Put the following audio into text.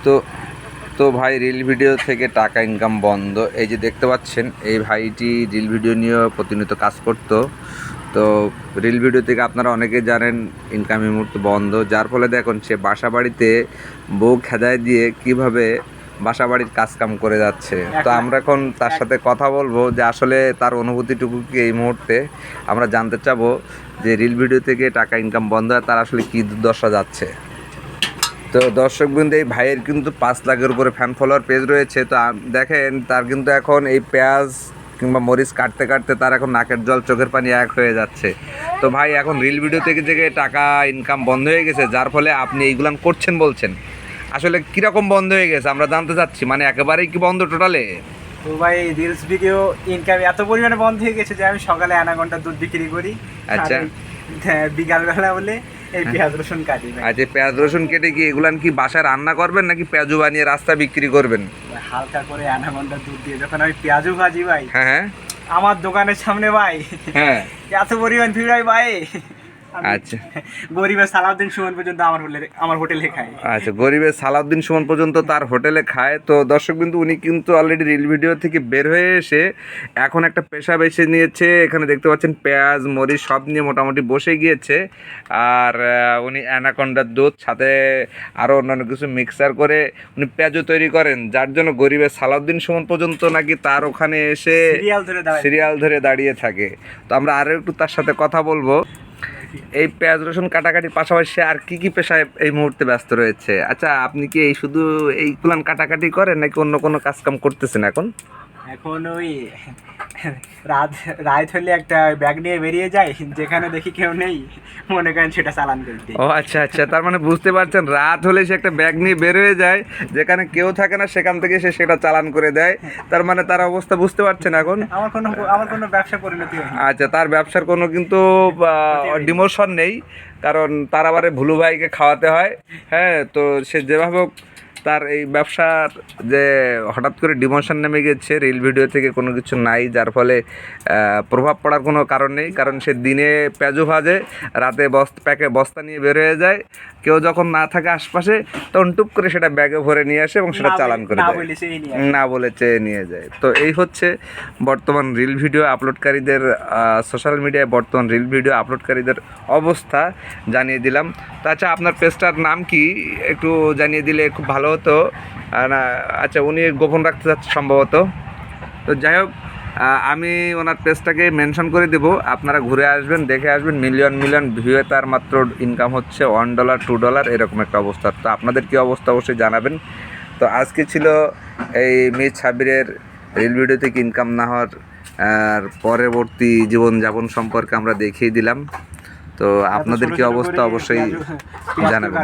তো তো ভাই রিল ভিডিও থেকে টাকা ইনকাম বন্ধ। এই যে দেখতে পাচ্ছেন, এই ভাইটি রিল ভিডিও নিয়ে প্রতিনিয়ত কাজ করতো। তো রিল ভিডিও থেকে আপনারা অনেকেই জানেন ইনকাম এই মুহূর্তে বন্ধ, যার ফলে দেখুন সে বাসা বাড়িতে বউ খেদায় দিয়ে কিভাবে বাসা বাড়ির কাজকাম করে যাচ্ছে। তো আমরা এখন তার সাথে কথা বলবো যে আসলে তার অনুভূতিটুকু কি এই মুহূর্তে আমরা জানতে চাবো, যে রিল ভিডিও থেকে টাকা ইনকাম বন্ধ হয় তার আসলে কী দুর্দশা যাচ্ছে। তো দর্শকবৃন্দ, এই ভাইয়ের কিন্তু 5 লাখের উপরে ফ্যান ফলোয়ার পেজ রয়েছে। তো দেখেন তার কিন্তু এখন এই পেঁয়াজ কিংবা মরিচ কাটতে কাটতে তার এখন নাকের জল চোখের পানি এক হয়ে যাচ্ছে। তো ভাই এখন রিল ভিডিও থেকে টাকা ইনকাম বন্ধ হয়ে গেছে, যার ফলে আপনি এইগুলান করছেন বলছেন, আসলে কীরকম বন্ধ হয়ে গেছে আমরা জানতে চাচ্ছি, মানে একেবারেই কি বন্ধ টোটালে? তো ভাই রিলস ভিডিও ইনকাম এত পরিমাণে বন্ধ হয়ে গেছে যে আমি সকালে আধা ঘন্টা দুধ বিক্রি করি, আচ্ছা, বিকালবেলা বলে এই পেঁয়াজ রসুন কাটি। আচ্ছা, পেঁয়াজ রসুন কেটে কি এগুলান কি বাসায় রান্না করবেন নাকি পেঁয়াজু বানিয়ে রাস্তা বিক্রি করবেন? হালকা করে আধা ঘন্টা দুধ দিয়ে যখন আমি পেঁয়াজু ভাজি ভাই, হ্যাঁ হ্যাঁ, আমার দোকানের সামনে ভাই হ্যাঁ, এত পরিমাণ ভিড় হয় ভাই। আচ্ছা গরিবের সালাউদ্দিন সুমন পর্যন্ত আমার হোটেলে খায়। আচ্ছা, গরিবের সালাউদ্দিন সুমন পর্যন্ত তার হোটেলে খায়। তো দর্শকবিন্দু, উনি কিন্তু অলরেডি রিল ভিডিও থেকে বের হয়ে এসে এখন একটা পেশা বেছে নিয়েছে। এখানে দেখতে পাচ্ছেন পেঁয়াজ মরিচ সব নিয়ে মোটামুটি বসে গিয়েছে। আর উনি অ্যানাকন্ডার দুধ সাথে আরও অন্যান্য কিছু মিক্সার করে উনি পেঁয়াজও তৈরি করেন, যার জন্য গরিবের সালাউদ্দিন সুমন পর্যন্ত নাকি তার ওখানে এসে সিরিয়াল ধরে দাঁড়িয়ে থাকে। তো আমরা আরও একটু তার সাথে কথা বলবো। এই পেঁয়াজ রসুন কাটাকাটির পাশাপাশি আর কি কি পেশায় এই মুহূর্তে ব্যস্ত রয়েছে? আচ্ছা, আপনি কি এই শুধু এই কুলান কাটাকাটি করেন নাকি অন্য কোনো কাজ কাম করতেছেন এখন? এখন ওই রাত হলে একটা ব্যাগ নিয়ে বেরিয়ে যায়, যেখানে দেখি কেউ নেই মনে করেন সেটা চালান করতে। ও আচ্ছা আচ্ছা, তার মানে বুঝতে পারছেন, রাত হলে সে একটা ব্যাগ নিয়ে বের হয়ে যায়, যেখানে কেউ থাকে না সেখান থেকে সে সেটা চালান করে দেয়। তার মানে তার অবস্থা বুঝতে পারছেন এখন? আমার কোনো ব্যবসা পরিণতি হয়নি। আচ্ছা, তার ব্যবসার কোনো কিন্তু ডিমোশন নেই, কারণ তার আবার ভুলু ভাইকে খাওয়াতে হয়। হ্যাঁ, তো সে যেভাবে হোক তার এই ব্যবসার যে হঠাৎ করে ডিমোশন নেমে গেছে, রিল ভিডিও থেকে কোনো কিছু নাই, যার ফলে প্রভাব পড়ার কোনো কারণ নেই। কারণ সে দিনে পেঁয়াজু ভাজে, রাতে বস্তা নিয়ে বের হয়ে যায়, কেউ যখন না থাকে আশপাশে তখন টুপ করে সেটা ব্যাগে ভরে নিয়ে আসে এবং সেটা চালান করে দেয়, না বলে চেয়ে নিয়ে যায়। তো এই হচ্ছে বর্তমান রিল ভিডিও আপলোডকারীদের, সোশ্যাল মিডিয়ায় বর্তমান রিল ভিডিও আপলোডকারীদের অবস্থা জানিয়ে দিলাম। তো আচ্ছা, আপনার পেজটার নাম কি একটু জানিয়ে দিলে খুব ভালো হতো। না, আচ্ছা, উনি গোপন রাখতে চাচ্ছে সম্ভবত। তো যাই হোক, আমি ওনার পেজটাকে মেনশন করে দেবো, আপনারা ঘুরে আসবেন, দেখে আসবেন। মিলিয়ন মিলিয়ন ভিউয়ে তার মাত্র ইনকাম হচ্ছে $1 $2 এরকম একটা অবস্থা। তো আপনাদের কী অবস্থা অবশ্যই জানাবেন। তো আজকে ছিল এই মিস সাবিরের রিল ভিডিও থেকে ইনকাম না হওয়ার আর পরবর্তী জীবনযাপন সম্পর্কে আমরা দেখিয়ে দিলাম। তো আপনাদের কী অবস্থা অবশ্যই জানাবেন।